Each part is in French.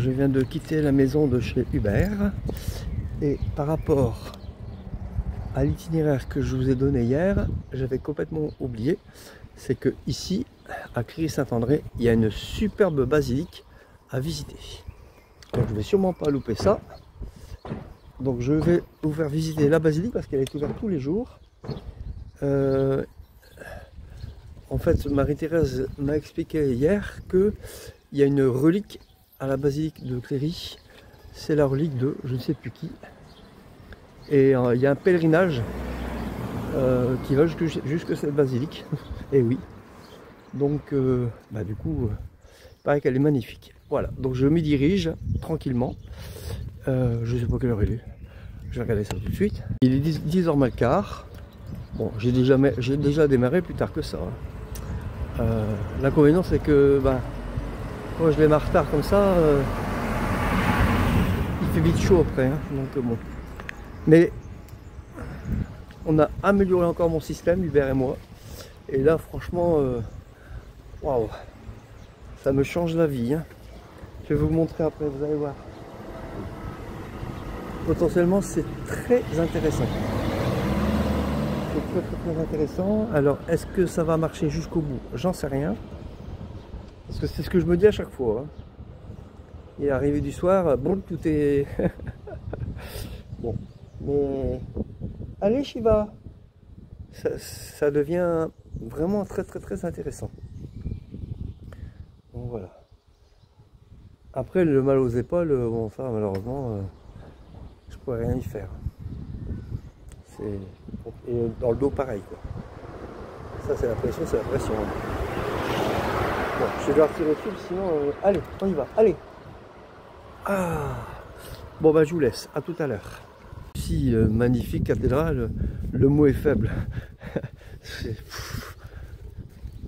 je viens de quitter la maison de chez Hubert et par rapport à l'itinéraire que je vous ai donné hier, j'avais complètement oublié, c'est que ici, à Cléry-Saint-André, il y a une superbe basilique à visiter. Donc je ne vais sûrement pas louper ça. Donc je vais vous faire visiter la basilique parce qu'elle est ouverte tous les jours. En fait, Marie-Thérèse m'a expliqué hier qu'il y a une relique à la basilique de Cléry. C'est la relique de je ne sais plus qui. Et il y a un pèlerinage qui va jusque cette basilique. Et oui. Donc, du coup, il paraît qu'elle est magnifique. Voilà. Donc, je m'y dirige tranquillement. Je ne sais pas quelle heure il est. Je vais regarder ça tout de suite. Il est 10h moins le quart. Bon, j'ai déjà démarré plus tard que ça. L'inconvénient, c'est que quand je démarre tard comme ça, il fait vite chaud après. Hein. Donc, bon. Mais on a amélioré encore mon système, Hubert et moi. Et là, franchement, waouh, ça me change la vie. Hein. Je vais vous montrer après, vous allez voir. Potentiellement, c'est très intéressant. C'est très intéressant. Alors, est-ce que ça va marcher jusqu'au bout? J'en sais rien. Parce que c'est ce que je me dis à chaque fois. Hein. Et arrivé du soir, bon, tout est... bon. Mais allez Shiva, ça devient vraiment très intéressant. Donc voilà. Après le mal aux épaules, bon ça malheureusement je pourrais rien y faire. Et dans le dos pareil quoi. Ça c'est la pression, c'est la pression. Bon, je vais devoir tirer le fil sinon allez, on y va, allez. Ah bon je vous laisse, à tout à l'heure. Magnifique cathédrale, le mot est faible.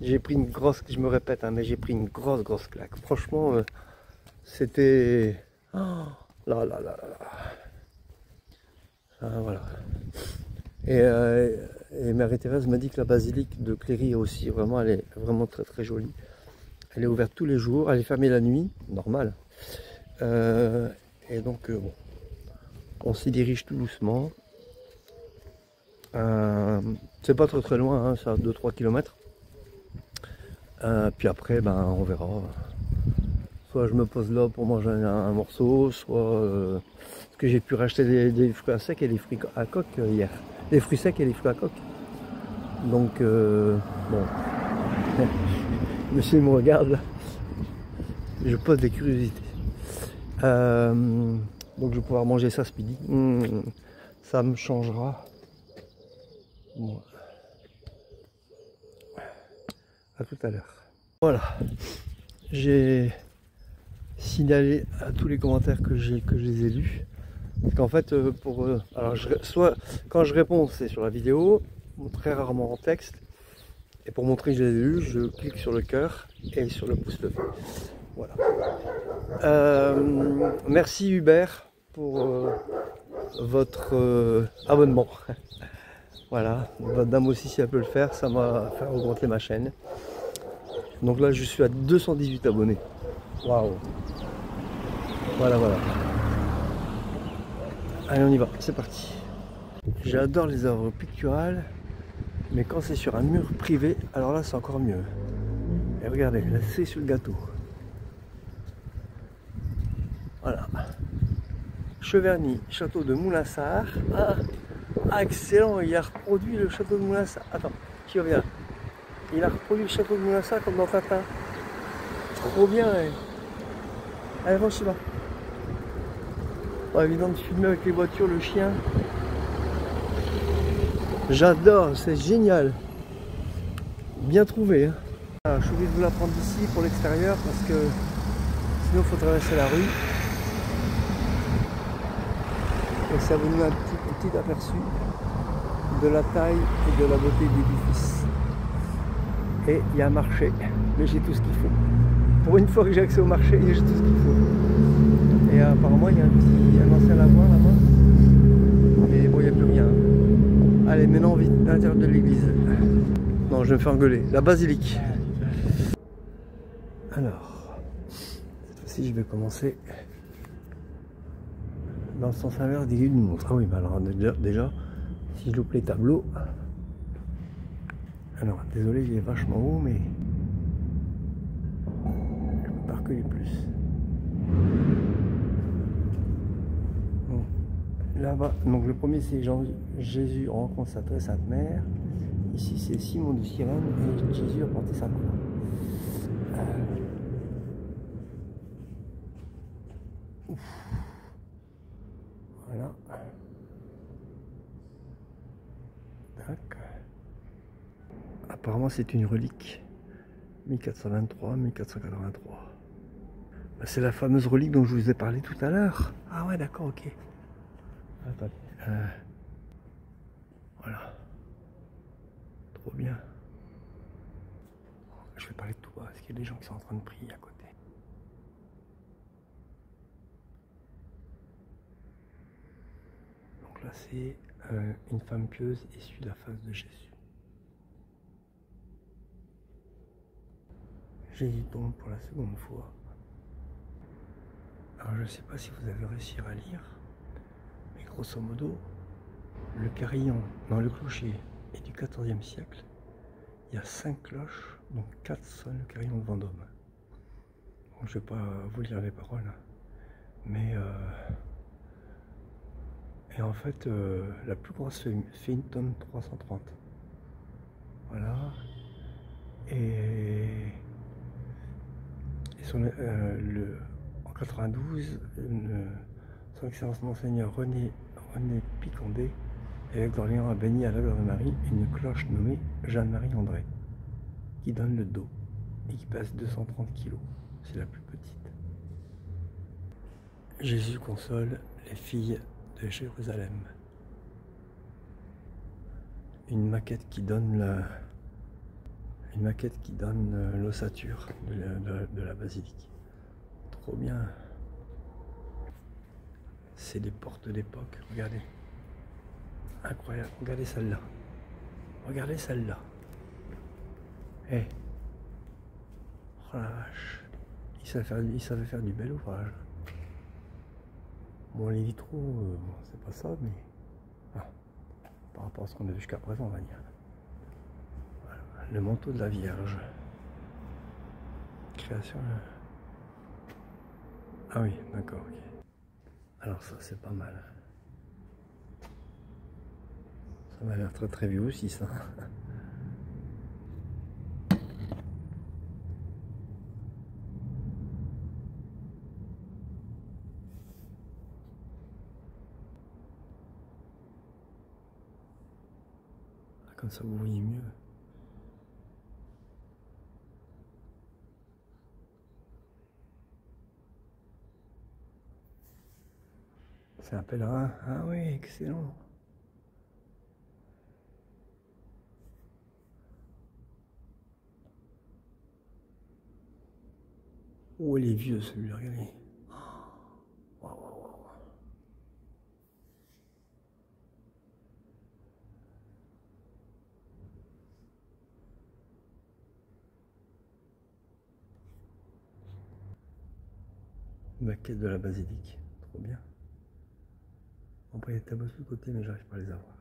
J'ai pris une grosse, je me répète, hein, mais j'ai pris une grosse claque. Franchement, c'était... Oh, là. Ah, voilà. Et Marie-Thérèse m'a dit que la basilique de Cléry aussi, vraiment, elle est vraiment très jolie. Elle est ouverte tous les jours, elle est fermée la nuit, normal. Et donc, bon. On s'y dirige tout doucement. C'est pas très loin, hein, ça 2-3 km. Puis après, on verra. Soit je me pose là pour manger un morceau, soit parce que j'ai pu racheter des fruits à sec et des fruits à coque hier. Des fruits secs et des fruits à coque. Donc bon. Monsieur me regarde là. Je pose des curiosités. Donc je vais pouvoir manger ça ce midi. Ça me changera. Bon. À tout à l'heure. Voilà. J'ai signalé à tous les commentaires que je les ai lus. Parce qu'en fait, soit quand je réponds, c'est sur la vidéo, très rarement en texte. Et pour montrer que je les ai lus, je clique sur le cœur et sur le pouce levé. Voilà. Merci Hubert pour votre abonnement. Voilà, votre dame aussi si elle peut le faire, ça m'a fait augmenter ma chaîne. Donc là je suis à 218 abonnés. Waouh. Voilà. Allez on y va, c'est parti. J'adore les œuvres picturales, mais quand c'est sur un mur privé, alors là c'est encore mieux. Et regardez, là c'est sur le gâteau. Voilà. Cheverny, château de Moulinsart. Ah, excellent, il a reproduit le château de Moulinsart. Attends, qui revient? Il a reproduit le château de Moulinsart comme dans Tintin. Trop bien. Allez, va, je là. Pas évident de filmer avec les voitures, le chien. J'adore, c'est génial. Bien trouvé. Hein. Alors, je suis obligé de vous la prendre d'ici pour l'extérieur parce que sinon il faut traverser la rue. Et ça vous donne un petit aperçu de la taille et de la beauté de l'édifice. Et il y a un marché, mais j'ai tout ce qu'il faut. Pour une fois que j'ai accès au marché, j'ai tout ce qu'il faut. Et apparemment il y a un ancien lavoir là-bas. Mais bon, il n'y a plus rien. Allez, maintenant on vit à l'intérieur de l'église. Non, je vais me faire engueuler. La basilique. Alors, cette si je vais commencer dans le sens inverse des aiguilles d'une montre. Ah oui, bah alors déjà, si je loupe les tableaux, alors désolé, il est vachement haut, mais je peux pas reculer plus. Bon, là-bas, donc le premier c'est Jésus rencontre sa très sainte mère. Ici c'est Simon de Cyrène et Jésus a porté sa croix. Voilà. Tac. Apparemment c'est une relique 1423-1483. C'est la fameuse relique dont je vous ai parlé tout à l'heure. Ah ouais, d'accord, ok. Attendez. Voilà. Trop bien. Je vais parler de tout bas parce qu'il y a des gens qui sont en train de prier à côté. Donc là c'est une femme pieuse issue de la face de Jésus. Jésus tombe pour la seconde fois. Alors je ne sais pas si vous avez réussi à lire, mais grosso modo, le carillon dans le clocher est du XIVe siècle. Il y a 5 cloches, donc 4 sonnent le carillon de Vendôme. Bon, je ne vais pas vous lire les paroles, mais et en fait, la plus grosse fait 1 tonne 330. Voilà. Et en 92, son Excellence Monseigneur René Picondé, évêque d'Orléans, a béni à l'heure de Marie une cloche nommée Jeanne-Marie André, qui donne le dos et qui pèse 230 kg. C'est la plus petite. Jésus console les filles de Jérusalem. Une maquette qui donne l'ossature de la basilique. Trop bien. C'est des portes d'époque, regardez. Incroyable, regardez celle-là. Regardez celle-là. Eh. Oh la vache. Il savait faire du bel ouvrage. Bon, les vitraux, bon, c'est pas ça, mais par rapport à ce qu'on a vu jusqu'à présent, on va dire. Voilà. Le manteau de la Vierge. Création. Ah oui, d'accord. Okay. Alors ça, c'est pas mal. Ça m'a l'air très très vieux aussi, ça. Comme ça, vous voyez mieux. C'est un pèlerin. Ah oui, excellent. Oh, il est vieux celui-là, regardez. Waouh, waouh, waouh. Maquette de la basilique, trop bien. Après, il y a des tableaux sur le côté, mais j'arrive pas à les avoir.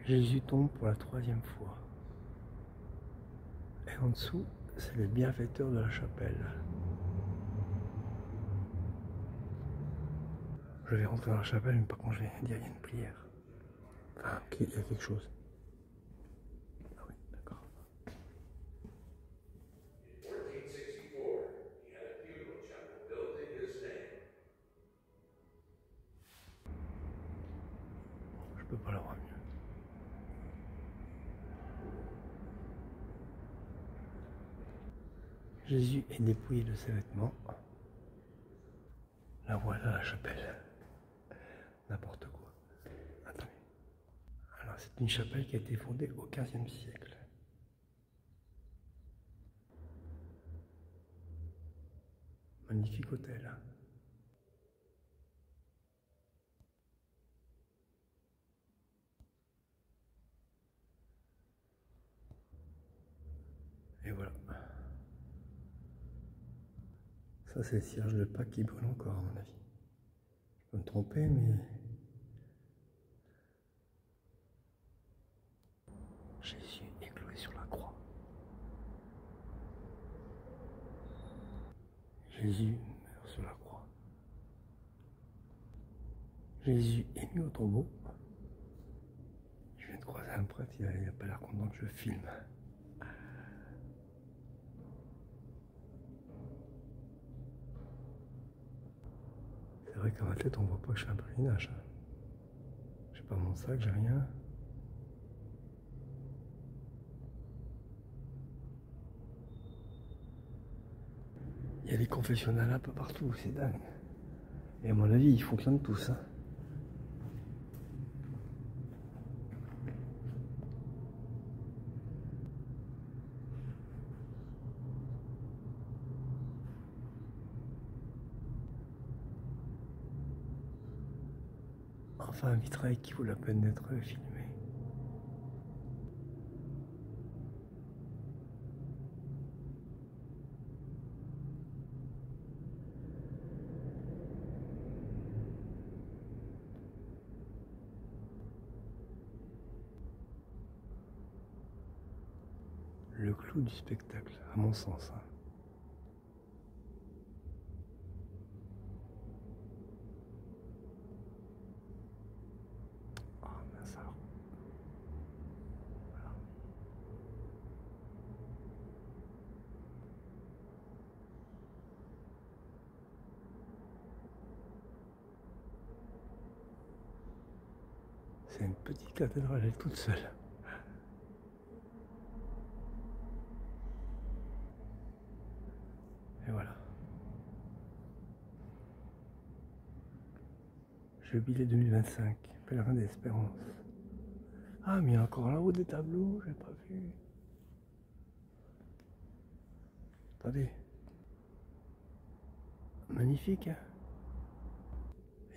Jésus tombe pour la 3e fois. Et en dessous, c'est le bienfaiteur de la chapelle. Je vais rentrer dans la chapelle, mais par contre, je vais dire qu'il y a une prière. Enfin, il y a quelque chose. Ah oui, d'accord. Je peux pas l'avoir mieux. Jésus est dépouillé de ses vêtements. La voilà la chapelle. N'importe quoi. Attendez. Alors c'est une chapelle qui a été fondée au XVe siècle. Magnifique hôtel. Et voilà. Ça c'est le cierge de Pâques qui brûle encore à mon avis. Je peux me tromper mais... Jésus est cloué sur la croix. Jésus meurt sur la croix. Jésus est mis au tombeau. Je viens de croiser un prêtre, il n'a pas l'air content que je filme. C'est vrai qu'à ma tête, on voit pas que je suis un pèlerinage. J'ai pas mon sac, j'ai rien. Il y a des confessionnals un peu partout, c'est dingue. Et à mon avis, ils fonctionnent tous. Hein. Enfin, un vitrail qui vaut la peine d'être filmé. Le clou du spectacle, à mon sens. Hein. Ah, mince alors. Voilà. C'est une petite cathédrale, elle est toute seule. Et voilà. Jubilé 2025, pèlerin d'espérance. Ah, mais il y a encore là-haut des tableaux, j'ai pas vu. Attendez. Magnifique, hein.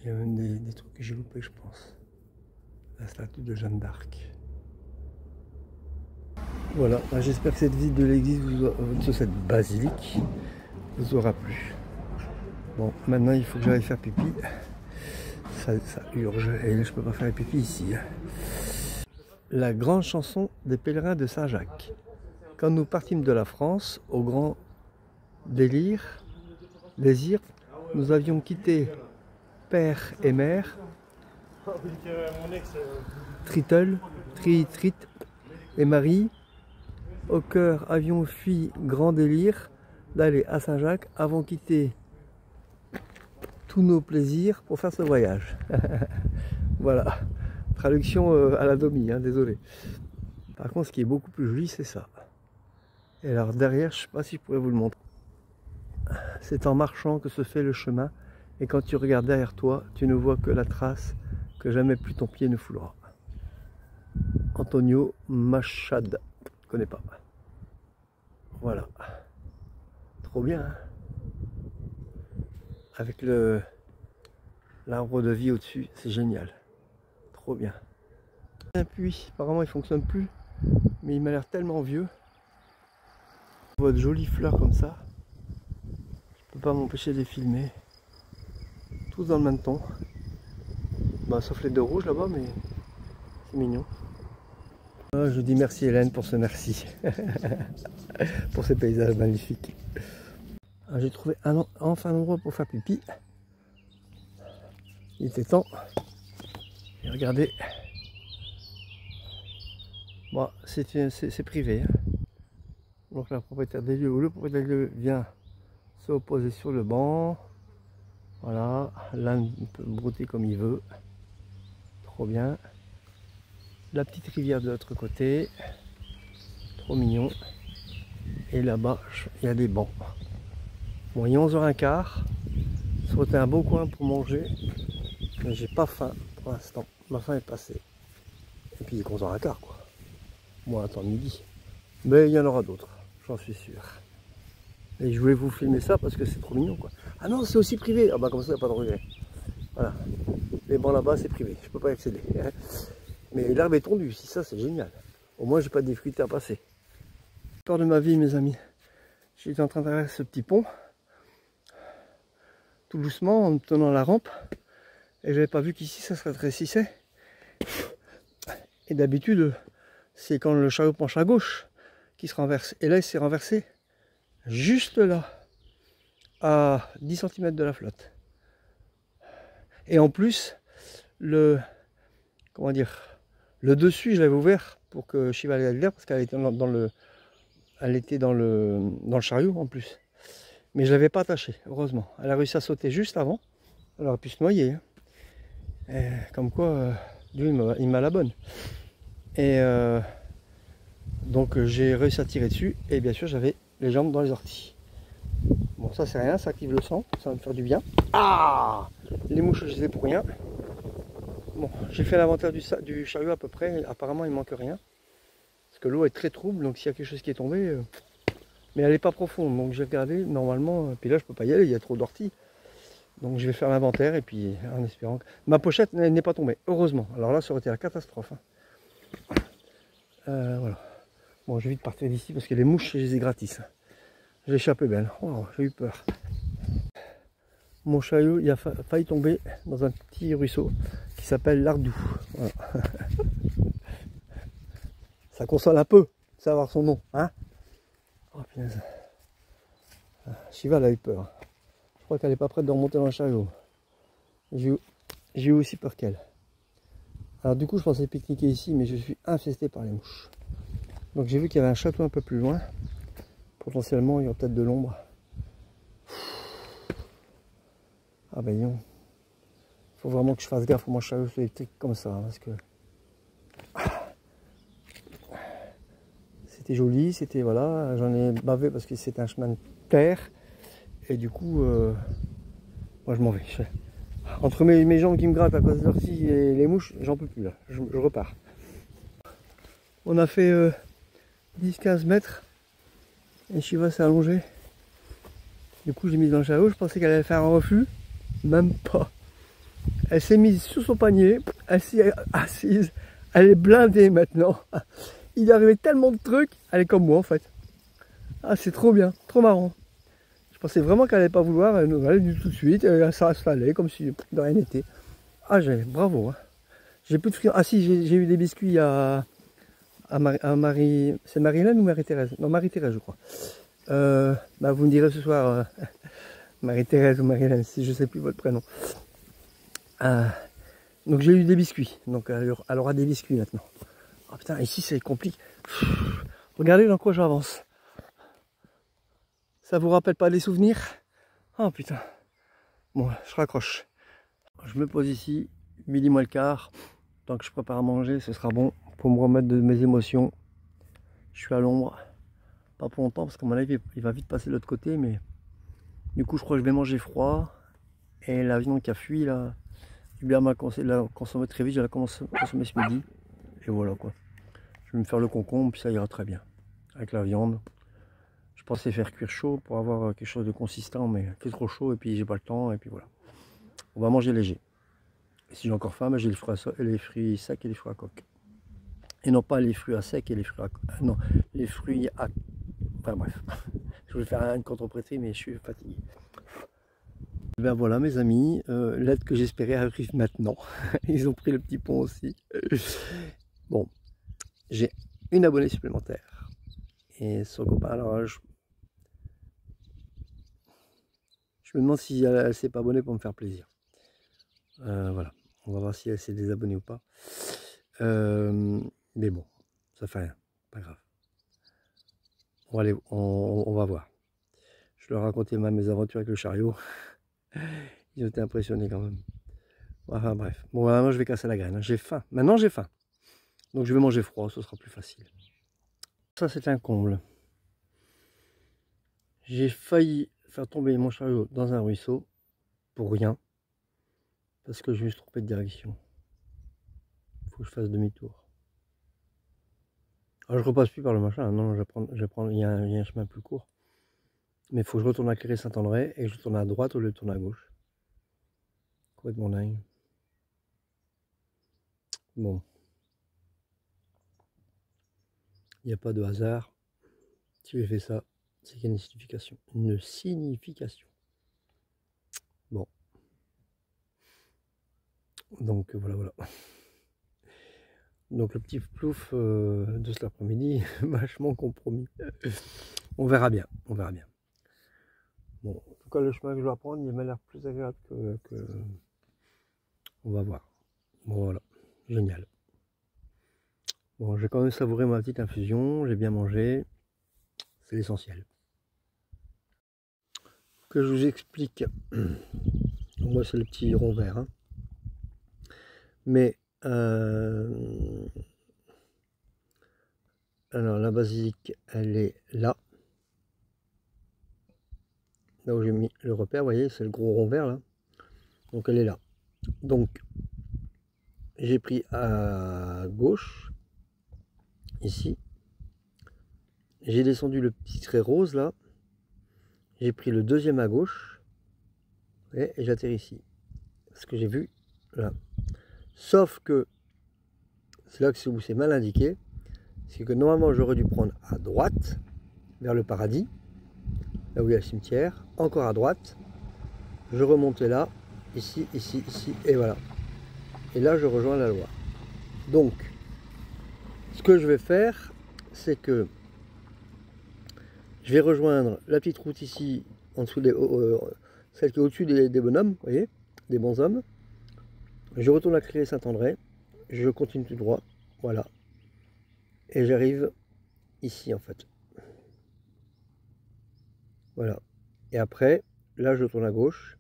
Il y a même des trucs que j'ai loupés, je pense. La statue de Jeanne d'Arc. Voilà, j'espère que cette visite de l'église, de cette basilique, vous aura plu. Bon, maintenant il faut que j'aille faire pipi. Ça urge et je peux pas faire pipi ici. La grande chanson des pèlerins de Saint-Jacques. Quand nous partîmes de la France au grand désir, nous avions quitté père et mère, Tritle, Trit et Marie. Au cœur avions fui grand délire d'aller à Saint-Jacques, avons quitté tous nos plaisirs pour faire ce voyage. Voilà, traduction à la Domi, hein, désolé. Par contre, ce qui est beaucoup plus joli, c'est ça. Et alors derrière, je ne sais pas si je pourrais vous le montrer. C'est en marchant que se fait le chemin, et quand tu regardes derrière toi, tu ne vois que la trace que jamais plus ton pied ne foulera. Antonio Machado, je ne connais pas. Voilà, trop bien, hein, avec l'arbre de vie au-dessus, c'est génial, trop bien. Un puits, apparemment il fonctionne plus, mais il m'a l'air tellement vieux. Je vois de jolies fleurs comme ça, je peux pas m'empêcher de les filmer, tous dans le même ton, bah, sauf les deux rouges là-bas, mais c'est mignon. Je dis merci Hélène pour ce merci, pour ces paysages magnifiques. J'ai trouvé enfin un endroit pour faire pipi. Il était temps. Et regardez. Bon, c'est privé. Hein. Donc la propriétaire des lieux, ou le propriétaire des lieux vient se poser sur le banc. Voilà, l'âne peut brouter comme il veut. Trop bien. La petite rivière de l'autre côté. Trop mignon. Et là-bas, il y a des bancs. Bon, il est 11h15. Ça aurait été un beau coin pour manger. Mais j'ai pas faim pour l'instant. Ma faim est passée. Et puis il est 11h15 quoi. Moi, attends midi. Mais il y en aura d'autres, j'en suis sûr. Et je voulais vous filmer ça parce que c'est trop mignon quoi. Ah non, c'est aussi privé. Ah bah comme ça, il n'y a pas de regret. Voilà. Les bancs là-bas, c'est privé. Je peux pas y accéder. Mais l'herbe est tondue ici, ça c'est génial. Au moins, j'ai pas de difficulté à passer. Peur de ma vie, mes amis. J'étais en train de traverser ce petit pont. tout doucement en me tenant la rampe. Et j'avais pas vu qu'ici ça se rétrécissait. Et d'habitude, c'est quand le chariot penche à gauche qu'il se renverse. Et là, il s'est renversé juste là, à 10 cm de la flotte. Et en plus, comment dire, le dessus, je l'avais ouvert pour que Shiva ait l'air parce qu'elle était dans le chariot en plus. Mais je ne l'avais pas attaché, heureusement. Elle a réussi à sauter juste avant. Elle aurait pu se noyer. Hein. Et comme quoi, Dieu, il m'a la bonne. Et donc j'ai réussi à tirer dessus. Et bien sûr, j'avais les jambes dans les orties. Bon, ça c'est rien, ça active le sang. Ça va me faire du bien. Ah! Les mouches, je les ai pour rien. Bon, j'ai fait l'inventaire du chariot à peu près. Apparemment, il ne manque rien. Parce que l'eau est très trouble. Donc s'il y a quelque chose qui est tombé... Mais elle n'est pas profonde, donc j'ai regardé, normalement, puis là je peux pas y aller, il y a trop d'orties. Donc je vais faire l'inventaire et puis en espérant que... Ma pochette n'est pas tombée, heureusement. Alors là ça aurait été la catastrophe. Hein. Voilà. Bon, je vais vite partir d'ici parce que les mouches, je les ai gratis. J'ai échappé belle. Oh, j'ai eu peur. Mon chariot, il a failli tomber dans un petit ruisseau qui s'appelle l'Ardou. Voilà. Ça console un peu de savoir son nom, hein. Oh punaise. Shiva elle a eu peur. Je crois qu'elle n'est pas prête de remonter dans le chariot. J'ai eu aussi peur qu'elle. Alors du coup je pensais pique-niquer ici mais je suis infesté par les mouches. Donc j'ai vu qu'il y avait un château un peu plus loin. Potentiellement il y aura peut-être de l'ombre. Ah ben non. Il faut vraiment que je fasse gaffe pour mon chariot électrique comme ça. Hein, parce que c'était joli, c'était voilà. J'en ai bavé parce que c'était un chemin de terre. Et du coup, moi je m'en vais. Entre mes jambes qui me grattent à cause de l'ortie et les mouches, j'en peux plus là. Je repars. On a fait 10-15 mètres. Et Shiva s'est allongée. Du coup, j'ai mis dans le chariot. Je pensais qu'elle allait faire un reflux. Même pas. Elle s'est mise sur son panier. Elle s'est assise. Elle est blindée maintenant. Il est arrivé tellement de trucs. Elle est comme moi en fait. Ah, c'est trop bien. Trop marrant. Je pensais vraiment qu'elle n'allait pas vouloir. Elle nous allait du tout de suite. Elle s'est installée comme si de rien n'était. Ah, bravo. Hein. J'ai plus de friandises. Ah si, j'ai eu des biscuits à Marie. C'est Marie-Hélène ou Marie-Thérèse? Non, Marie-Thérèse, je crois. Bah, vous me direz ce soir, Marie-Thérèse ou Marie-Hélène, si je ne sais plus votre prénom. Donc j'ai eu des biscuits. Donc elle aura des biscuits maintenant. Oh putain, ici c'est compliqué. Regardez dans quoi j'avance. Ça vous rappelle pas des souvenirs? Oh putain. Bon, je raccroche. Je me pose ici, midi moins le quart. Tant que je prépare à manger, ce sera bon pour me remettre de mes émotions. Je suis à l'ombre. Pas pour longtemps parce qu'à mon avis, il va vite passer de l'autre côté. Mais du coup, je crois que je vais manger froid. Et la viande qui a fui là, Hubert m'a conseillé de la consommer très vite. Je la consommer ce midi. Et voilà quoi. Je vais me faire le concombre, puis ça ira très bien. Avec la viande. Je pensais faire cuire chaud pour avoir quelque chose de consistant, mais il fait trop chaud et puis j'ai pas le temps. Et puis voilà. On va manger léger. Et si j'ai encore faim, j'ai les fruits secs et les fruits à coque. Et non pas les fruits à sec et les fruits à... non, les fruits à... Enfin bref. Je voulais faire une contre-prêtrie, mais je suis fatigué. Ben voilà mes amis, l'aide que j'espérais arrive maintenant. Ils ont pris le petit pont aussi. Bon, j'ai une abonnée supplémentaire. Et son copain, alors je me demande si elle s'est pas abonnée pour me faire plaisir. Voilà, on va voir si elle s'est désabonnée ou pas. Mais bon, ça fait rien, pas grave. On va voir. Je leur ai raconté mes aventures avec le chariot. Ils ont été impressionnés quand même. Enfin bref. Bon, maintenant je vais casser la graine. Hein. J'ai faim. Maintenant j'ai faim. Donc je vais manger froid, ce sera plus facile. Ça c'est un comble. J'ai failli faire tomber mon chariot dans un ruisseau. Pour rien. Parce que je me suis trompé de direction. Il faut que je fasse demi-tour. Alors je repasse plus par le machin. Non, il y a un chemin plus court. Mais il faut que je retourne à Cléry-Saint-André et que je tourne à droite au lieu de tourner à gauche. Complètement dingue. Bon. Il n'y a pas de hasard. Si j'ai fait ça, c'est qu'il y a une signification. Une signification. Bon. Donc voilà. Donc le petit plouf de cet après-midi, vachement compromis. On verra bien. Bon, en tout cas le chemin que je dois prendre, il m'a l'air plus agréable que... On va voir. Bon voilà, génial. Bon, j'ai quand même savouré ma petite infusion, j'ai bien mangé, c'est l'essentiel. Que je vous explique, moi c'est le petit rond vert, hein. Mais alors la basilic, elle est là où j'ai mis le repère, vous voyez, c'est le gros rond vert là, donc elle est là. Donc j'ai pris à gauche, ici, j'ai descendu le petit trait rose là, j'ai pris le deuxième à gauche, et j'atterris ici. Ce que j'ai vu là. Sauf que, c'est là où c'est mal indiqué, c'est que normalement j'aurais dû prendre à droite, vers le paradis, là où il y a le cimetière, encore à droite, je remontais là, ici, et voilà. Et là je rejoins la Loire. Donc, ce que je vais faire, c'est que je vais rejoindre la petite route ici, en dessous des, celle qui est au-dessus des bonhommes, vous voyez, des bons hommes. Je retourne à Crié-Saint-André, je continue tout droit, voilà. Et j'arrive ici en fait. Voilà. Et après, là je tourne à gauche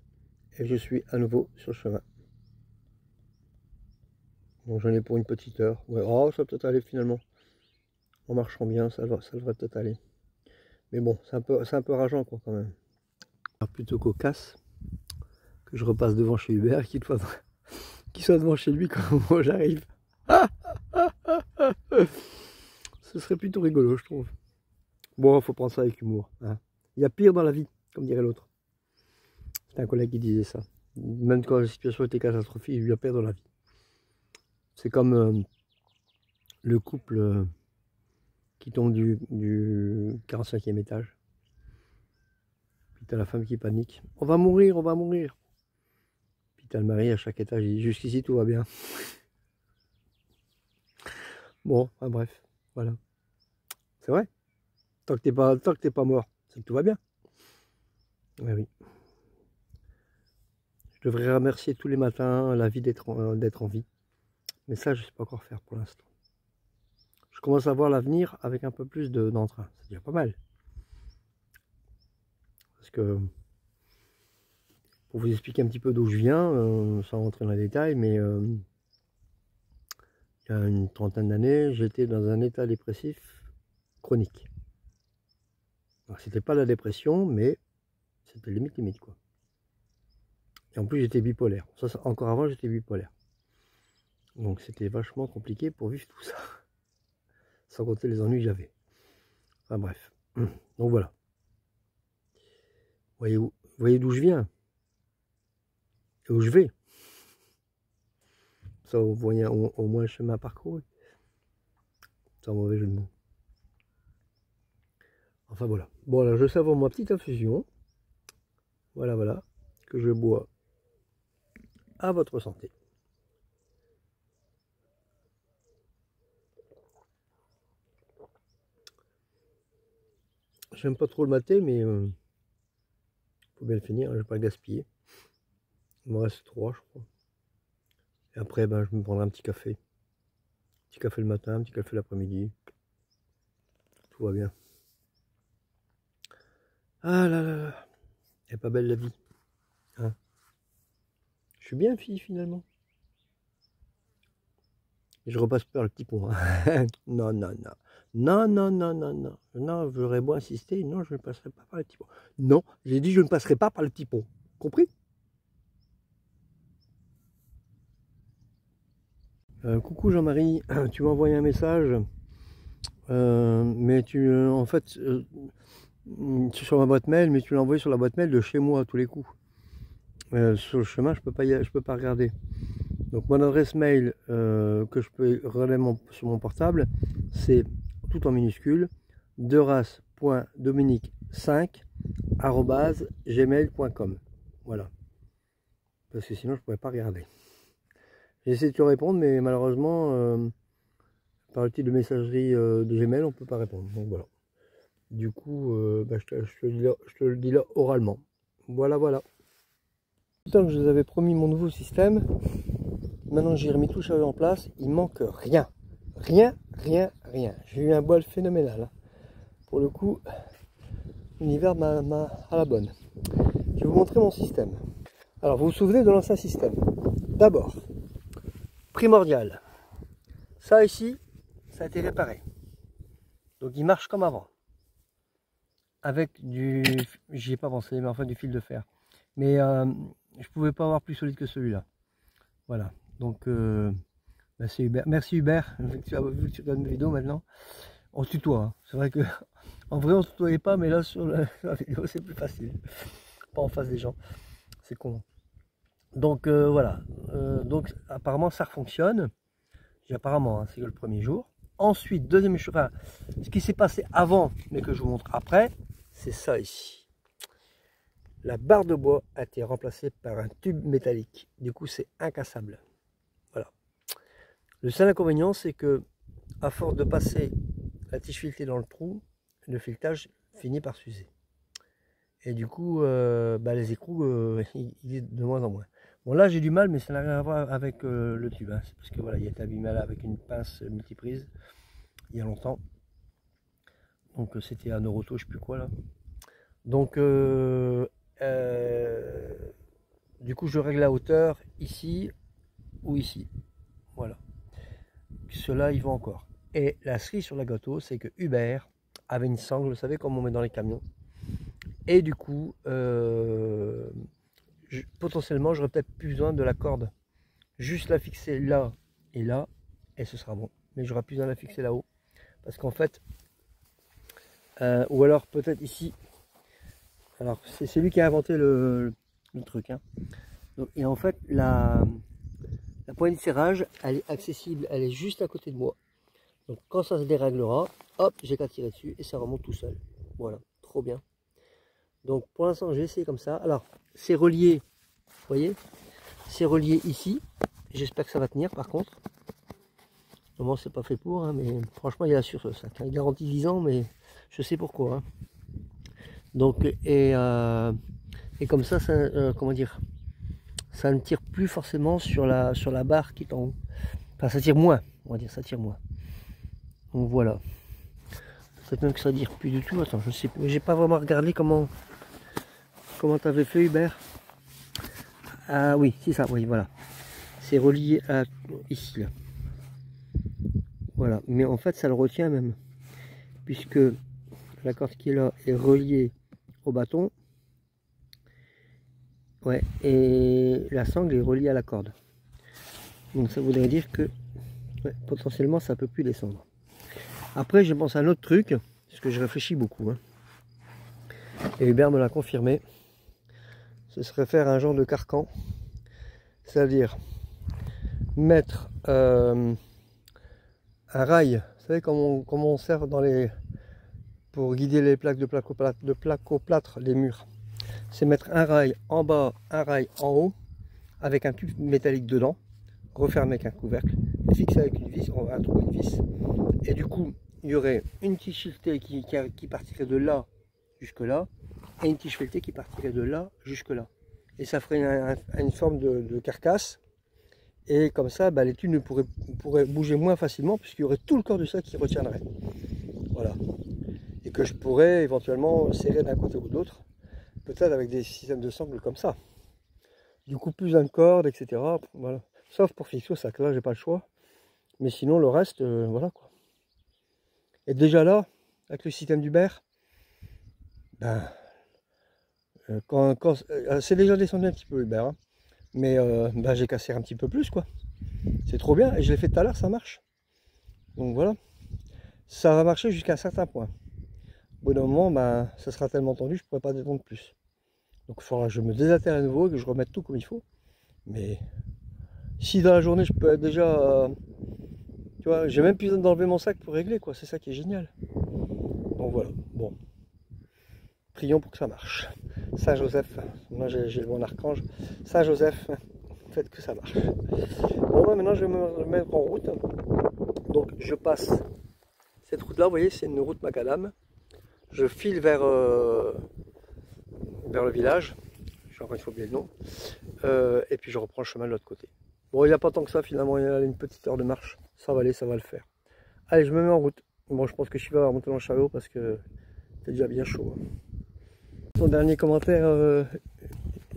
et je suis à nouveau sur le chemin. Donc j'en ai pour une petite heure. Ouais, oh, ça va peut-être aller finalement. En marchant bien, ça devrait peut-être aller. Mais bon, c'est un peu rageant quoi quand même. Alors, plutôt cocasse que je repasse devant chez Hubert, qu'il soit devant chez lui quand moi j'arrive. Ce serait plutôt rigolo, je trouve. Bon, faut prendre ça avec humour, hein. Il y a pire dans la vie, comme dirait l'autre. C'est un collègue qui disait ça. Même quand la situation était catastrophique, il y a pire dans la vie. C'est comme le couple qui tombe du 45e étage. Puis t'as la femme qui panique. On va mourir, on va mourir. Puis t'as le mari à chaque étage, il dit jusqu'ici tout va bien. Bon, enfin, bref, voilà. C'est vrai. Tant que t'es pas mort, c'est que tout va bien. Ouais, oui. Je devrais remercier tous les matins la vie d'être en vie. Mais ça, je ne sais pas encore faire pour l'instant. Je commence à voir l'avenir avec un peu plus d'entrain. C'est déjà pas mal. Parce que, pour vous expliquer un petit peu d'où je viens, sans rentrer dans les détails, mais il y a une trentaine d'années, j'étais dans un état dépressif chronique. C'était pas la dépression, mais c'était limite quoi. Et en plus j'étais bipolaire. Ça, encore avant j'étais bipolaire. Donc c'était vachement compliqué pour vivre tout ça. Sans compter les ennuis que j'avais. Enfin bref. Donc voilà. Vous voyez d'où je viens. Et où je vais. Ça, vous voyez au moins le chemin parcouru. Sans mauvais jeu de mots. Enfin voilà. Bon alors je savoure ma petite infusion. Voilà. Que je bois à votre santé. J'aime pas trop le maté, mais faut bien le finir, je vais pas le gaspiller. Il me reste 3, je crois. Et après, ben, je me prendrai un petit café. Petit café le matin, un petit café l'après-midi. Tout va bien. Ah là là là. Elle est pas belle la vie. Hein, je suis bien fille finalement. Et je repasse par le petit pont. Hein. Non, j'aurais beau insister. Non, je ne passerai pas par le petit pont. Non, j'ai dit je ne passerai pas par le petit pont. Compris? Coucou Jean-Marie, tu m'as envoyé un message, mais en fait, sur ma boîte mail, mais tu l'as envoyé sur la boîte mail de chez moi à tous les coups. Sur le chemin, je peux pas regarder. Donc mon adresse mail que je peux relayer sur mon portable, c'est tout en minuscule, derace.dominique5@gmail.com. Voilà. parce que sinon je ne pourrais pas regarder. J'ai essayé de te répondre, mais malheureusement, par le type de messagerie de Gmail, on ne peut pas répondre. Donc voilà. Du coup, je te le dis là oralement. Voilà, voilà. Tant que je vous avais promis mon nouveau système, maintenant j'ai remis tout ça en place, il manque rien. Rien. J'ai eu un bol phénoménal. Pour le coup, l'univers m'a à la bonne. Je vais vous montrer mon système. Alors, vous vous souvenez de l'ancien système. D'abord, primordial. Ça ici, ça a été réparé. Donc il marche comme avant. Avec du... J'y ai pas pensé, mais enfin du fil de fer. Mais je pouvais pas avoir plus solide que celui-là. Voilà. Donc c'est Hubert. Merci Hubert, vu que tu regardes mes vidéos maintenant. On se tutoie. Hein. C'est vrai que en vrai on se tutoyait pas, mais là sur la vidéo c'est plus facile. Pas en face des gens. C'est con. Donc voilà. Donc apparemment ça fonctionne. Apparemment, hein, c'est que le premier jour. Ensuite, deuxième chose, enfin, ce qui s'est passé avant, mais que je vous montre après, c'est ça ici. La barre de bois a été remplacée par un tube métallique. Du coup, c'est incassable. Voilà. Le seul inconvénient, c'est que, à force de passer la tige filetée dans le trou, le filetage finit par s'user. Et du coup, les écrous, il est de moins en moins. Bon, là j'ai du mal, mais ça n'a rien à voir avec le tube. Hein. C'est parce que voilà, il est abîmé là avec une pince multiprise il y a longtemps. Donc c'était un Euroto, je sais plus quoi là. Donc du coup, je règle la hauteur ici ou ici. Voilà. Ceux-là, ils vont encore. Et la cerise sur la gâteau, c'est que Hubert avait une sangle, vous savez, comme on met dans les camions. Et du coup, potentiellement j'aurais peut-être plus besoin de la corde, juste la fixer là et ce sera bon, mais j'aurai plus besoin de la fixer là-haut parce qu'en fait ou alors peut-être ici, alors c'est lui qui a inventé le truc hein. Donc, et en fait la poignée de serrage elle est accessible, elle est juste à côté de moi, donc quand ça se déréglera, hop, j'ai qu'à tirer dessus et ça remonte tout seul. Voilà, trop bien. Donc pour l'instant j'ai essayé comme ça. Alors c'est relié, vous voyez, c'est relié ici. J'espère que ça va tenir par contre. Normalement c'est pas fait pour, hein, mais franchement il assure ce sac. Hein. Il garantit 10 ans, mais je sais pourquoi. Hein. Donc et comme ça, comment dire, ça ne tire plus forcément sur la barre qui est en haut. Enfin ça tire moins, on va dire, ça tire moins. Donc voilà. Peut-être même que ça tire plus du tout. Attends, je sais, j'ai pas vraiment regardé comment t'avais fait Hubert. Ah oui, c'est ça, oui, voilà. C'est relié à ici, là. Voilà, mais en fait, ça le retient même. Puisque la corde qui est là est reliée au bâton. Ouais, et la sangle est reliée à la corde. Donc ça voudrait dire que ouais, potentiellement, ça peut plus descendre. Après, je pense à un autre truc, parce que je réfléchis beaucoup. Hein. Et Hubert me l'a confirmé. Ce serait faire un genre de carcan, c'est-à-dire mettre un rail, vous savez comment on sert pour guider les plaques de placo-plâtre, les murs, c'est mettre un rail en bas, un rail en haut, avec un tube métallique dedans, refermé avec un couvercle, fixé avec une vis, on va trouver une vis, et du coup il y aurait une tige filetée qui partirait de là jusque là, et une tige filetée qui partirait de là jusque là. Et ça ferait une forme de carcasse. Et comme ça, les tubes pourraient bouger moins facilement, puisqu'il y aurait tout le corps du sac qui retiendrait. Voilà. Et que je pourrais éventuellement serrer d'un côté ou de l'autre, peut-être avec des systèmes de sangles comme ça. Du coup, plus d'un corde, etc. Voilà. Sauf pour fixer au sac. Là, j'ai pas le choix. Mais sinon, le reste, voilà quoi. Et déjà là, avec le système d'Hubert, c'est déjà descendu un petit peu Hubert, hein. Mais j'ai cassé un petit peu plus quoi. C'est trop bien et je l'ai fait tout à l'heure, ça marche. Donc voilà, ça va marcher jusqu'à un certain point. Au bout d'un moment, ça sera tellement tendu, je ne pourrai pas détendre plus. Donc il faudra que je me désattelle à nouveau et que je remette tout comme il faut. Mais si dans la journée je peux être déjà, tu vois, j'ai même plus besoin d'enlever mon sac pour régler quoi. C'est ça qui est génial. Donc voilà, bon. prions pour que ça marche. Saint Joseph, moi j'ai le bon archange, Saint Joseph, faites que ça marche. Bon, bah, maintenant je vais me mettre en route. Donc je passe cette route là, vous voyez, c'est une route macadam. Je file vers le village, j'ai encore une fois oublié le nom, et puis je reprends le chemin de l'autre côté. Bon, il n'y a pas tant que ça finalement, il y a une petite heure de marche, ça va aller, ça va le faire. Allez, je me mets en route. Bon, je pense que je vais remonter dans le chariot parce que c'est déjà bien chaud. Son dernier commentaire,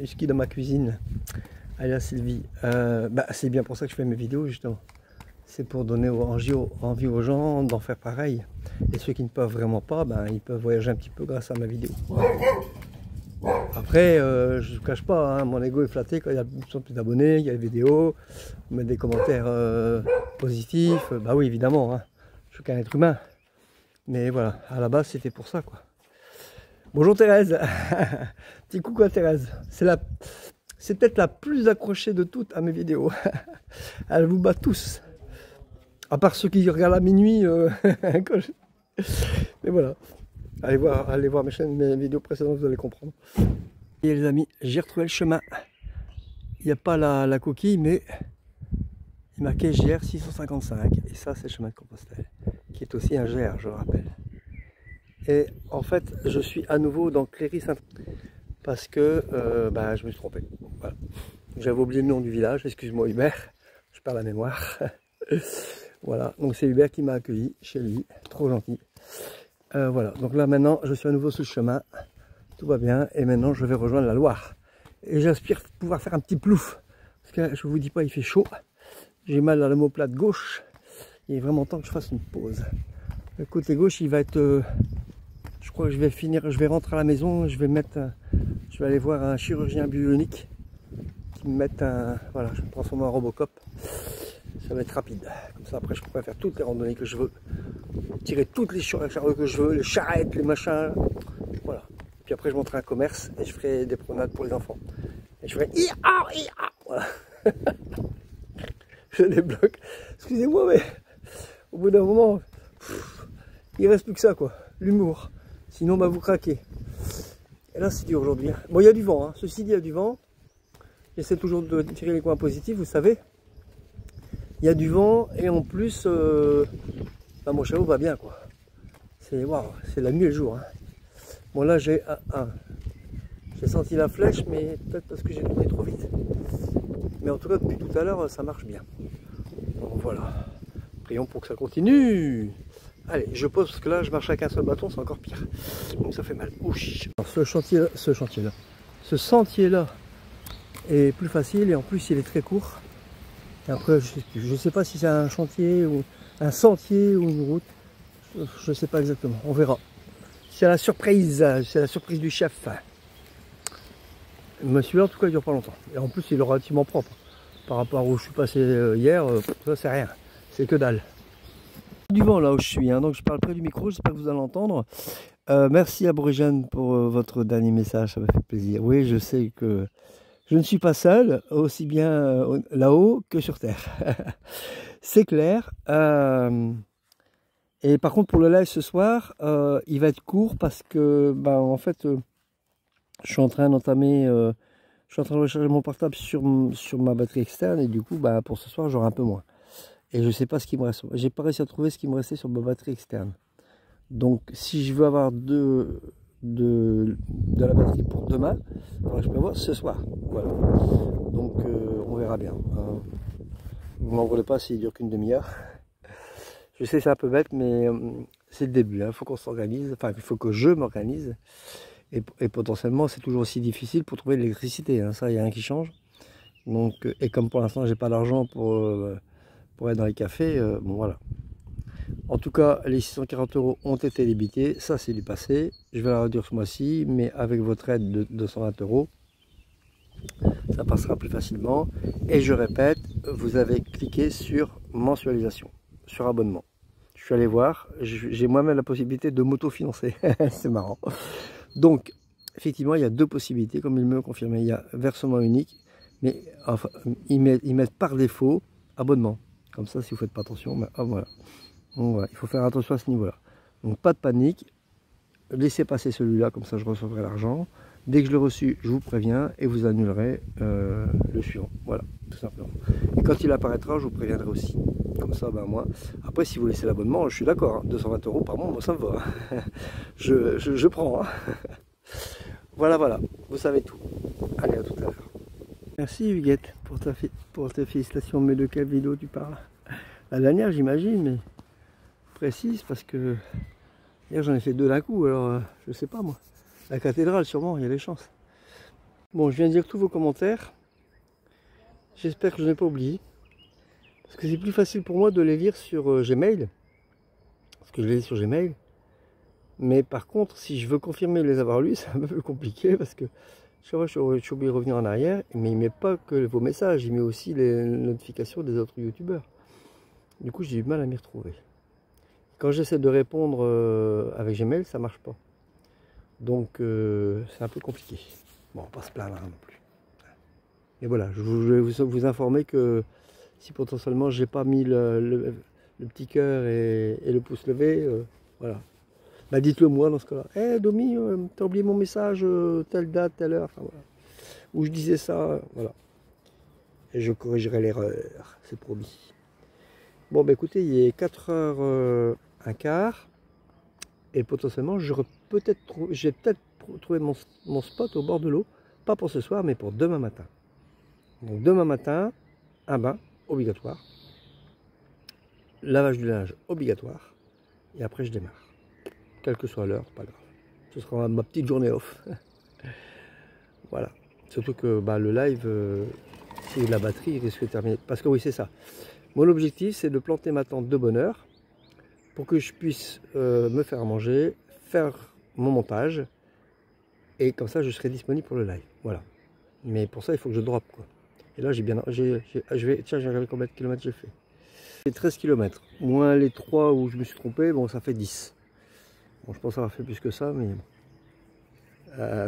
ski dans ma cuisine. Allez, Sylvie, c'est bien pour ça que je fais mes vidéos justement. C'est pour donner envie aux gens d'en faire pareil. Et ceux qui ne peuvent vraiment pas, ils peuvent voyager un petit peu grâce à ma vidéo. Après, je ne vous cache pas, hein, mon ego est flatté quand il y a plus d'abonnés, il y a les vidéos, on met des commentaires positifs. Bah oui, évidemment, hein, je suis qu'un être humain. Mais voilà, à la base, c'était pour ça, quoi. Bonjour Thérèse. Petit coucou à Thérèse. C'est peut-être la plus accrochée de toutes à mes vidéos. Elle vous bat tous. À part ceux qui regardent à minuit. Mais voilà. Allez voir mes vidéos précédentes, vous allez comprendre. Et les amis, j'ai retrouvé le chemin. Il n'y a pas la coquille, mais il marquait GR 655. Et ça, c'est le chemin de Compostelle, qui est aussi un GR, je le rappelle. Et en fait, je suis à nouveau dans Cléry-Saint parce que je me suis trompé. Voilà. J'avais oublié le nom du village, excuse-moi Hubert, je perds la mémoire. Voilà, donc c'est Hubert qui m'a accueilli chez lui, trop gentil. Voilà, donc là maintenant je suis à nouveau sur le chemin, tout va bien, et maintenant je vais rejoindre la Loire. Et j'aspire pouvoir faire un petit plouf, parce que je vous dis pas, il fait chaud, j'ai mal à l'omoplate gauche, il est vraiment temps que je fasse une pause. Le côté gauche il va être, je crois que je vais rentrer à la maison, je vais aller voir un chirurgien bionique, qui me mette voilà, je vais me transformer en Robocop. Ça va être rapide, comme ça après je pourrai faire toutes les randonnées que je veux, tirer toutes les chariots que je veux, les charrettes, les machins, voilà. Puis après je monterai un commerce et je ferai des promenades pour les enfants. Et je ferai voilà. Je débloque. Excusez-moi mais au bout d'un moment, il reste plus que ça quoi, l'humour. Sinon vous craquez. Et là c'est dur aujourd'hui. Bon il y a du vent, hein. Ceci dit il y a du vent. J'essaie toujours de tirer les coins positifs, vous savez. Il y a du vent et en plus, mon chariot va bien quoi. C'est la nuit et le jour. Hein. Bon là j'ai senti la flèche, mais peut-être parce que j'ai tourné trop vite. Mais en tout cas depuis tout à l'heure ça marche bien. Donc voilà. Prions pour que ça continue. Allez, je pose parce que là je marche avec un seul bâton, c'est encore pire. Donc ça fait mal. Ouch. Alors, ce sentier-là est plus facile et en plus il est très court. Et après, je ne sais pas si c'est un chantier ou un sentier ou une route. Je ne sais pas exactement. On verra. C'est la surprise du chef. Mais celui-là, en tout cas, il dure pas longtemps. Et en plus, il est relativement propre. Par rapport à où je suis passé hier, ça c'est rien. C'est que dalle. Du vent là où je suis, hein, donc je parle près du micro, j'espère que vous allez entendre. Merci Aborigène pour votre dernier message, ça m'a fait plaisir. Oui, je sais que je ne suis pas seul, aussi bien là-haut que sur Terre. C'est clair. Et par contre, pour le live ce soir, il va être court parce que, en fait, je suis en train d'entamer, je suis en train de recharger mon portable sur ma batterie externe et du coup, pour ce soir, j'aurai un peu moins. Et je ne sais pas ce qui me reste. J'ai pas réussi à trouver ce qui me restait sur ma batterie externe. Donc, si je veux avoir de la batterie pour demain, alors je peux voir ce soir. Voilà. Donc on verra bien. Ne m'en voulez pas s'il dure qu'une demi-heure. Je sais c'est un peu bête, mais c'est le début. Il faut qu'on s'organise. Enfin, il faut que je m'organise. Et potentiellement, c'est toujours aussi difficile pour trouver de l'électricité. Hein. Ça, il n'y a rien qui change. Donc, et comme pour l'instant, j'ai pas d'argent pour être dans les cafés, bon voilà. En tout cas, les 640 € ont été débités, ça c'est du passé. Je vais la réduire ce mois-ci, mais avec votre aide de 220 €, ça passera plus facilement. Et je répète, vous avez cliqué sur mensualisation, sur abonnement. Je suis allé voir, j'ai moi-même la possibilité de m'auto-financer, c'est marrant. Donc, effectivement, il y a deux possibilités, comme il me confirmait. Il y a versement unique, mais enfin, ils mettent par défaut abonnement. Comme ça, si vous ne faites pas attention, voilà. Donc, voilà, il faut faire attention à ce niveau-là. Donc pas de panique, laissez passer celui-là, comme ça je recevrai l'argent. Dès que je l'ai reçu, je vous préviens et vous annulerez le suivant. Voilà, tout simplement. Et quand il apparaîtra, je vous préviendrai aussi. Comme ça, ben moi. Après, si vous laissez l'abonnement, je suis d'accord. Hein, 220 € par mois, moi ça me va. je prends. Hein. Voilà, voilà. Vous savez tout. Allez, à tout à l'heure. Merci Huguette pour ta félicitation. Mais de quelle vidéo tu parles? La dernière, j'imagine, mais précise parce que hier j'en ai fait 2 d'un coup. Alors, je sais pas moi. La cathédrale, sûrement, il y a des chances. Bon, je viens de lire tous vos commentaires. J'espère que je n'ai pas oublié. Parce que c'est plus facile pour moi de les lire sur Gmail. Parce que je les lis sur Gmail. Mais par contre, si je veux confirmer les avoir lus, c'est un peu plus compliqué. Parce que chaque fois, je suis obligé de revenir en arrière. Mais il ne met pas que vos messages. Il met aussi les notifications des autres youtubeurs. Du coup, j'ai du mal à m'y retrouver. Quand j'essaie de répondre avec Gmail, ça ne marche pas. Donc c'est un peu compliqué. Bon, on va pas se plaindre non plus. Et voilà, je vais vous informer que si potentiellement j'ai pas mis le petit cœur et le pouce levé, voilà. Bah dites-le moi dans ce cas-là. Eh Domi, t'as oublié mon message, telle date, telle heure, enfin voilà. Où je disais ça, voilà. Et je corrigerai l'erreur, c'est promis. Bon bah écoutez, il est 4h15 et potentiellement j'aurais j'ai peut-être trouvé mon spot au bord de l'eau, pas pour ce soir mais pour demain matin. Donc demain matin, un bain obligatoire, lavage du linge obligatoire et après je démarre. Quelle que soit l'heure, pas grave. Ce sera ma petite journée off. Voilà. Surtout que bah, le live, si la batterie risque de terminer. Parce que oui, c'est ça. Mon objectif, c'est de planter ma tente de bonne heure pour que je puisse me faire manger, faire mon montage et comme ça je serai disponible pour le live. Voilà. Mais pour ça, il faut que je drop quoi. Et là, tiens, j'ai regardé combien de kilomètres j'ai fait. C'est 13 km. Moins les 3 où je me suis trompé, bon, ça fait 10. Bon, je pense avoir fait plus que ça, mais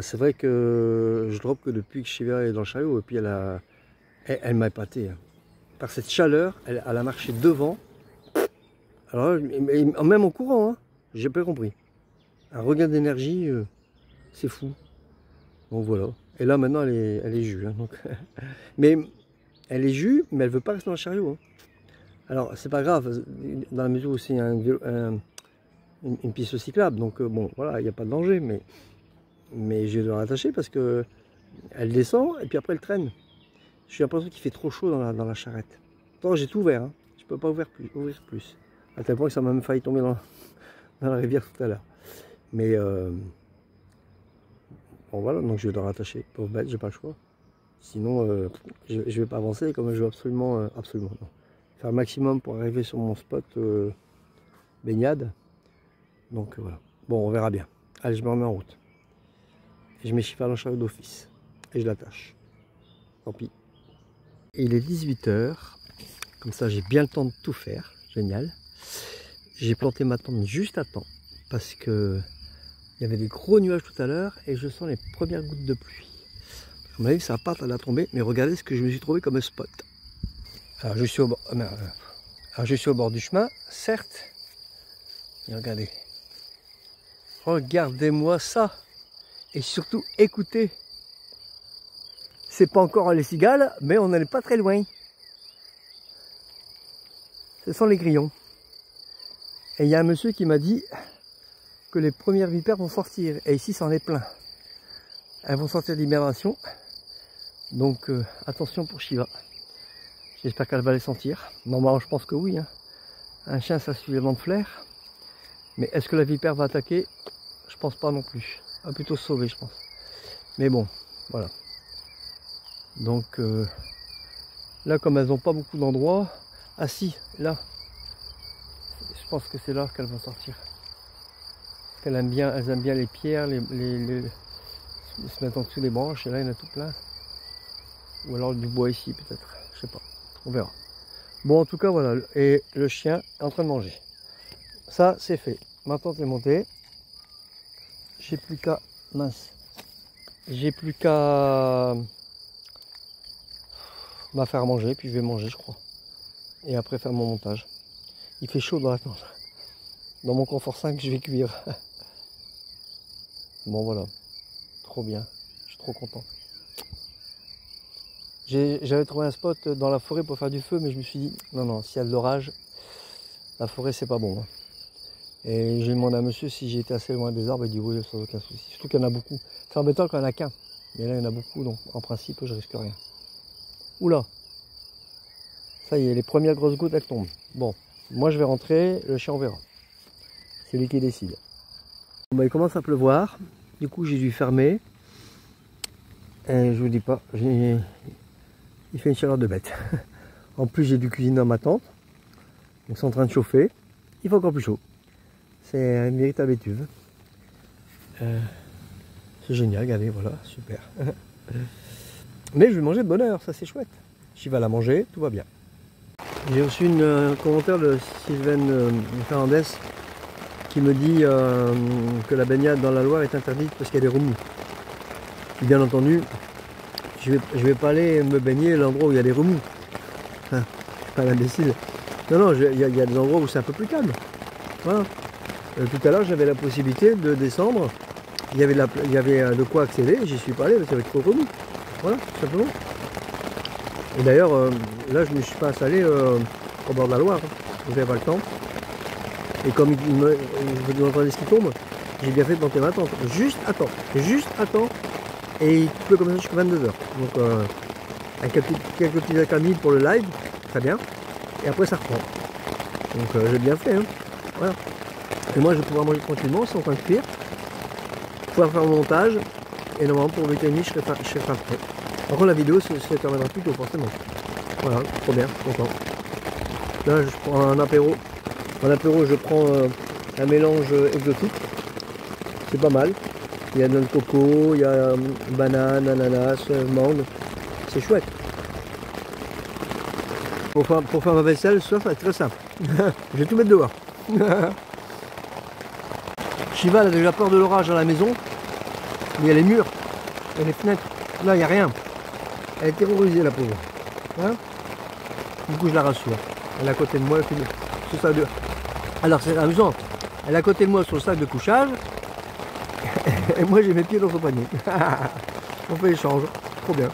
c'est vrai que je drop que depuis que Shiva est dans le chariot. Et puis elle m'a épaté. Hein. Par cette chaleur, elle a marché devant. Alors, même en courant, hein, j'ai pas compris. Un regain d'énergie, c'est fou. Donc voilà. Et là maintenant elle est jus. Hein, donc mais elle est jus, mais elle veut pas rester dans le chariot. Hein. Alors c'est pas grave, dans la mesure où c'est une piste cyclable. Donc bon voilà, il n'y a pas de danger. Mais je vais devoir l'attacher parce que elle descend et puis après elle traîne. J'ai l'impression qu'il fait trop chaud dans la charrette. Pourtant j'ai tout ouvert. Hein. Je peux pas ouvrir plus. À tel point que ça m'a même failli tomber dans la rivière tout à l'heure. Mais bon voilà, donc je vais devoir rattacher. Pauvre bête, j'ai pas le choix. Sinon, je vais pas avancer comme je veux absolument non. Faire le maximum pour arriver sur mon spot baignade. Donc voilà. Bon, on verra bien. Allez, je me remets en route. Et je mets Shiva dans le chariot d'office. Et je l'attache. Tant pis. Et il est 18 h. Comme ça, j'ai bien le temps de tout faire. Génial. J'ai planté ma tente juste à temps. Parce que il y avait des gros nuages tout à l'heure et je sens les premières gouttes de pluie. À mon avis, ça va pas tarder à tomber, mais regardez ce que je me suis trouvé comme spot. Alors je suis au bord, du chemin, certes. Et regardez. Regardez-moi ça. Et surtout, écoutez. C'est pas encore les cigales, mais on n'est pas très loin. Ce sont les grillons. Et il y a un monsieur qui m'a dit que les premières vipères vont sortir. Et ici, c'en est plein. Elles vont sortir d'hibernation. Donc, attention pour Shiva. J'espère qu'elle va les sentir. Normalement, je pense que oui. Hein. Un chien, ça a suffisamment de flair. Mais est-ce que la vipère va attaquer? Je pense pas non plus. Elle va plutôt se sauver, je pense. Mais bon, voilà. Donc, là, comme elles n'ont pas beaucoup d'endroits... Ah si, là. Je pense que c'est là qu'elles vont sortir. Elles aiment bien les pierres, ils se mettent en dessous des branches, et là il y en a tout plein. Ou alors du bois ici peut-être, je sais pas, on verra. Bon en tout cas voilà, et le chien est en train de manger. Ça c'est fait, ma tente est montée. J'ai plus qu'à, m'a faire manger, puis je vais manger je crois. Et après faire mon montage. Il fait chaud dans la tente. Dans mon confort 5 je vais cuire. Bon voilà, trop bien, je suis trop content. J'avais trouvé un spot dans la forêt pour faire du feu, mais je me suis dit, non, s'il y a de l'orage, la forêt c'est pas bon. Hein. Et j'ai demandé à monsieur si j'étais assez loin des arbres, il dit oui, sans aucun souci. Surtout qu'il y en a beaucoup. C'est embêtant qu'il n'y en a qu'un. Mais là il y en a beaucoup, donc en principe je risque rien. Oula, ça y est, les premières grosses gouttes elles tombent. Bon, moi je vais rentrer, le chien on verra. C'est lui qui décide. Bon, bah, il commence à pleuvoir, du coup j'ai dû fermer. Et je vous dis pas, il fait une chaleur de bête. En plus j'ai dû cuisiner dans ma tente. Donc c'est en train de chauffer. Il fait encore plus chaud. C'est une véritable étuve. C'est génial, regardez, voilà, super. Mais je vais manger de bonne heure, ça c'est chouette. J'y vais la manger, tout va bien. J'ai reçu un commentaire de Sylvain Fernandez qui me dit que la baignade dans la Loire est interdite parce qu'il y a des remous. Bien entendu, je vais pas aller me baigner à l'endroit où il y a des remous. Hein, pas l'imbécile. Non, il y a des endroits où c'est un peu plus calme. Voilà. Tout à l'heure, j'avais la possibilité de descendre. Il y avait de quoi accéder. J'y suis pas allé parce qu'il y avait trop de remous. Voilà, tout simplement. Et d'ailleurs, là, je ne me suis pas installé au bord de la Loire. Je n'avais pas le temps. Et comme vous entendez ce qui tombe, j'ai bien fait de monter ma tente. Juste à temps. Et il pleut comme ça jusqu'à 22h. Donc, avec quelques petits accalmies pour le live, très bien. Et après, ça reprend. Donc, j'ai bien fait. Hein. Voilà. Et moi, je vais pouvoir manger tranquillement, c'est en train de cuire. Pouvoir faire mon montage. Et normalement, pour 8h30, je serai fin prêt. Par contre, la vidéo se terminera plus tôt, forcément. Voilà, trop bien, content. Là, je prends un apéro. En apéro, je prends un mélange exotique. C'est pas mal. Il y a de la coco, il y a banane, ananas, mangue. C'est chouette. Pour faire ma vaisselle, ça va être très simple. Je vais tout mettre dehors. Shiva a déjà peur de l'orage à la maison. Mais il y a les murs, il y a les fenêtres. Là, il n'y a rien. Elle est terrorisée, la pauvre. Hein? Du coup, je la rassure. Elle est à côté de moi. Sur ça de... Alors, c'est amusant. Elle est à côté de moi sur le sac de couchage. Et moi, j'ai mes pieds dans son panier. On fait l'échange. Trop bien.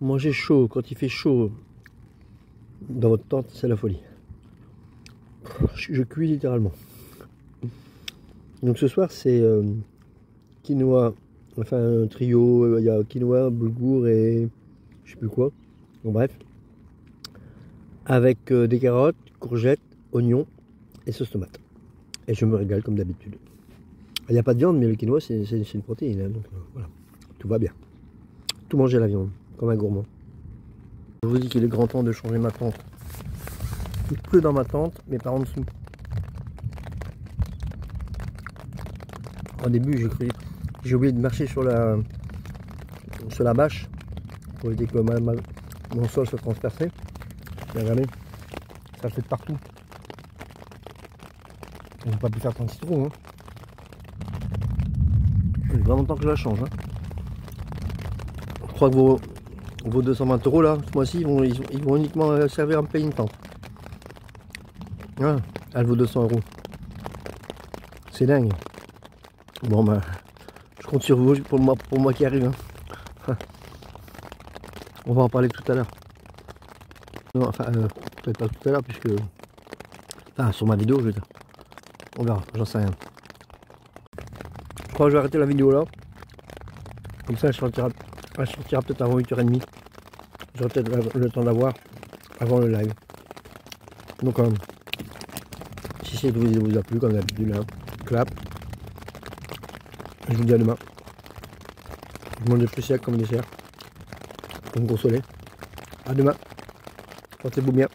Manger chaud, quand il fait chaud dans votre tente, c'est la folie. Je cuis littéralement. Donc ce soir, c'est quinoa, enfin un trio, il y a quinoa, boulgour et je sais plus quoi. Bon bref. Avec des carottes, courgettes, oignons et sauce tomate. Et je me régale comme d'habitude. Il n'y a pas de viande, mais le quinoa c'est une protéine. Hein, donc voilà, tout va bien. Tout manger la viande, comme un gourmand. Je vous dis qu'il est grand temps de changer ma tente. Il pleut dans ma tente, mais par en dessous. Au début, j'ai oublié de marcher sur la bâche pour éviter que mon sol soit transpercé. Regardez, ça fait de partout. Je n'ai pas pu faire tant de citron. Hein. Il y a vraiment temps que je la change. Hein. Je crois que vos 220 € là, ce mois-ci, ils vont uniquement servir à me payer une tente. Ah, elle vaut 200 €. C'est dingue. Bon ben, je compte sur vous pour moi qui arrive. Hein. On va en parler tout à l'heure. Non, enfin, peut-être pas tout à l'heure puisque... Enfin, sur ma vidéo, je veux dire. On verra, j'en sais rien. Je crois que je vais arrêter la vidéo là. Comme ça, elle sortira peut-être avant 8h30. J'aurai peut-être le temps d'avoir avant le live. Donc, si cette vidéo vous a plu, comme d'habitude, là, clap. Je vous dis à demain. Je mange des fruits secs comme dessert. Pour me consoler. À demain. Portez-vous bien.